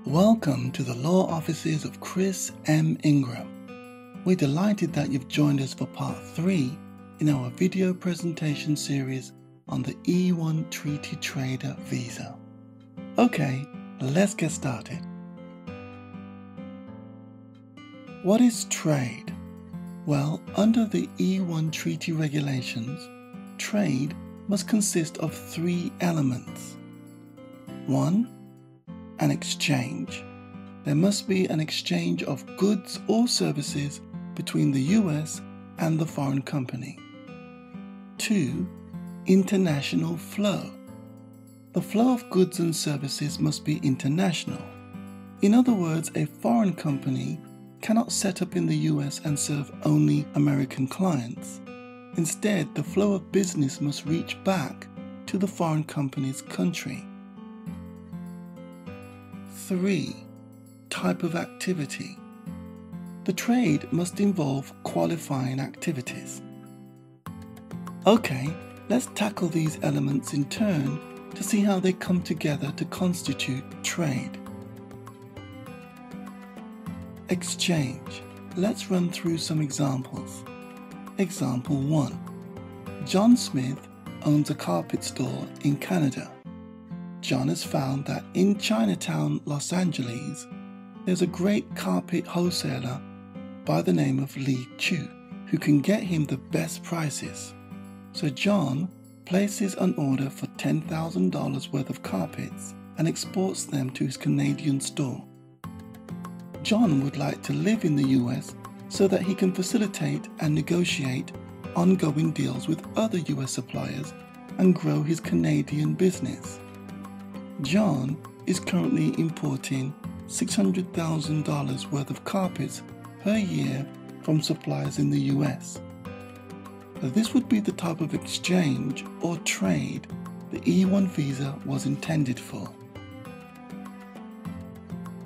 Welcome to the Law Offices of Chris M. Ingram. We're delighted that you've joined us for part 3 in our video presentation series on the E1 Treaty Trader Visa. Okay, let's get started. What is trade? Well, under the E1 Treaty regulations, trade must consist of 3 elements. 1. An exchange. There must be an exchange of goods or services between the US and the foreign company. 2. International flow. The flow of goods and services must be international. In other words, a foreign company cannot set up in the US and serve only American clients. Instead, the flow of business must reach back to the foreign company's country. 3. Type of activity. The trade must involve qualifying activities. Okay, let's tackle these elements in turn to see how they come together to constitute trade. Exchange. Let's run through some examples. Example 1. John Smith owns a carpet store in Canada. John has found that in Chinatown, Los Angeles, there's a great carpet wholesaler by the name of Li Chu who can get him the best prices. So John places an order for $10,000 worth of carpets and exports them to his Canadian store. John would like to live in the US so that he can facilitate and negotiate ongoing deals with other US suppliers and grow his Canadian business. John is currently importing $600,000 worth of carpets per year from suppliers in the US. This would be the type of exchange or trade the E1 visa was intended for.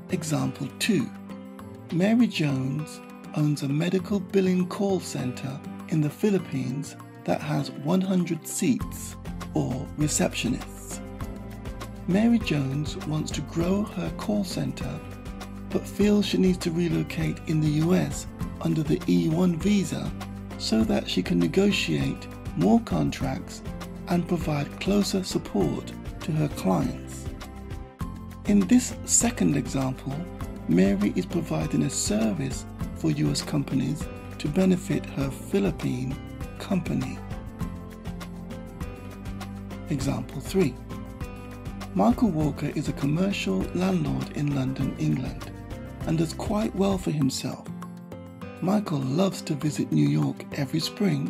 Example 2. Mary Jones owns a medical billing call center in the Philippines that has 100 seats or receptionists. Mary Jones wants to grow her call center but feels she needs to relocate in the US under the E1 visa so that she can negotiate more contracts and provide closer support to her clients. In this second example, Mary is providing a service for US companies to benefit her Philippine company. Example 3. Michael Walker is a commercial landlord in London, England, and does quite well for himself. Michael loves to visit New York every spring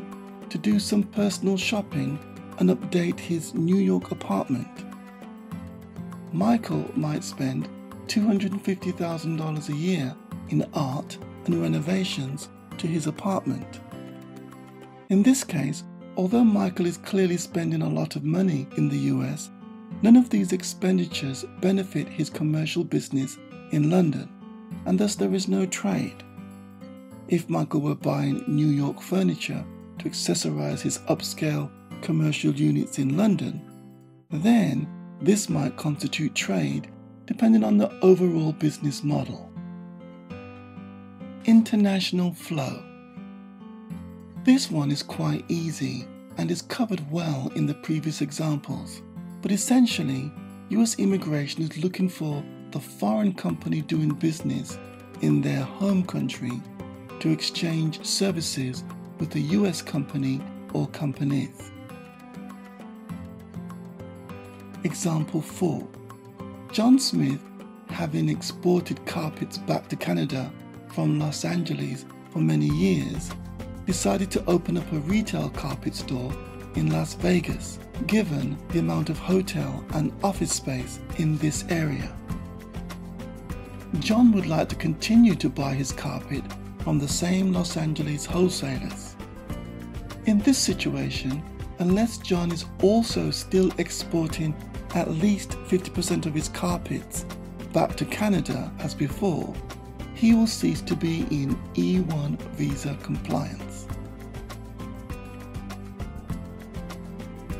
to do some personal shopping and update his New York apartment. Michael might spend $250,000 a year in art and renovations to his apartment. In this case, although Michael is clearly spending a lot of money in the US, none of these expenditures benefit his commercial business in London, and thus there is no trade. If Michael were buying New York furniture to accessorize his upscale commercial units in London, then this might constitute trade depending on the overall business model. International flow. This one is quite easy and is covered well in the previous examples. But essentially, US immigration is looking for the foreign company doing business in their home country to exchange services with the US company or companies. Example 4. John Smith, having exported carpets back to Canada from Los Angeles for many years, decided to open up a retail carpet store in Las Vegas, given the amount of hotel and office space in this area. John would like to continue to buy his carpet from the same Los Angeles wholesalers. In this situation, unless John is also still exporting at least 50% of his carpets back to Canada as before, he will cease to be in E1 visa compliance.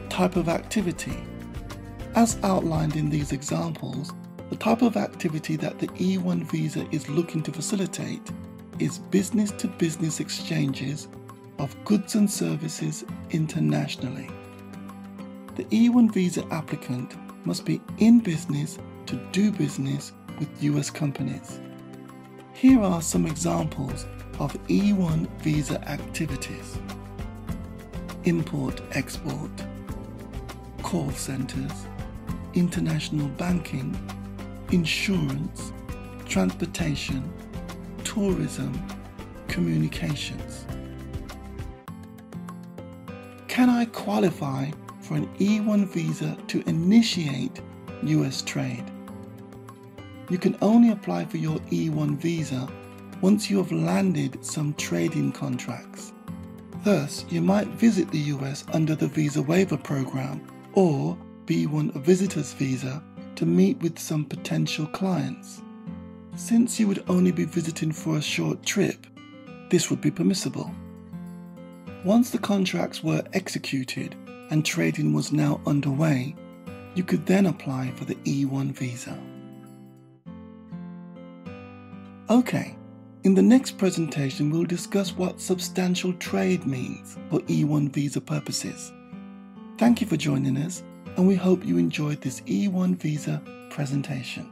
Type of activity. As outlined in these examples, The type of activity that the E1 visa is looking to facilitate is business-to-business exchanges of goods and services internationally. The E1 visa applicant must be in business to do business with US companies. Here are some examples of E1 visa activities: import-export, call centers, international banking, insurance, transportation, tourism, communications. Can I qualify for an E1 visa to initiate US trade? You can only apply for your E1 visa once you have landed some trading contracts. Thus, you might visit the US under the Visa Waiver Program or B1 Visitor's Visa to meet with some potential clients. Since you would only be visiting for a short trip, this would be permissible. Once the contracts were executed and trading was now underway, you could then apply for the E1 visa. Okay, in the next presentation we'll discuss what substantial trade means for E1 visa purposes. Thank you for joining us, and we hope you enjoyed this E1 visa presentation.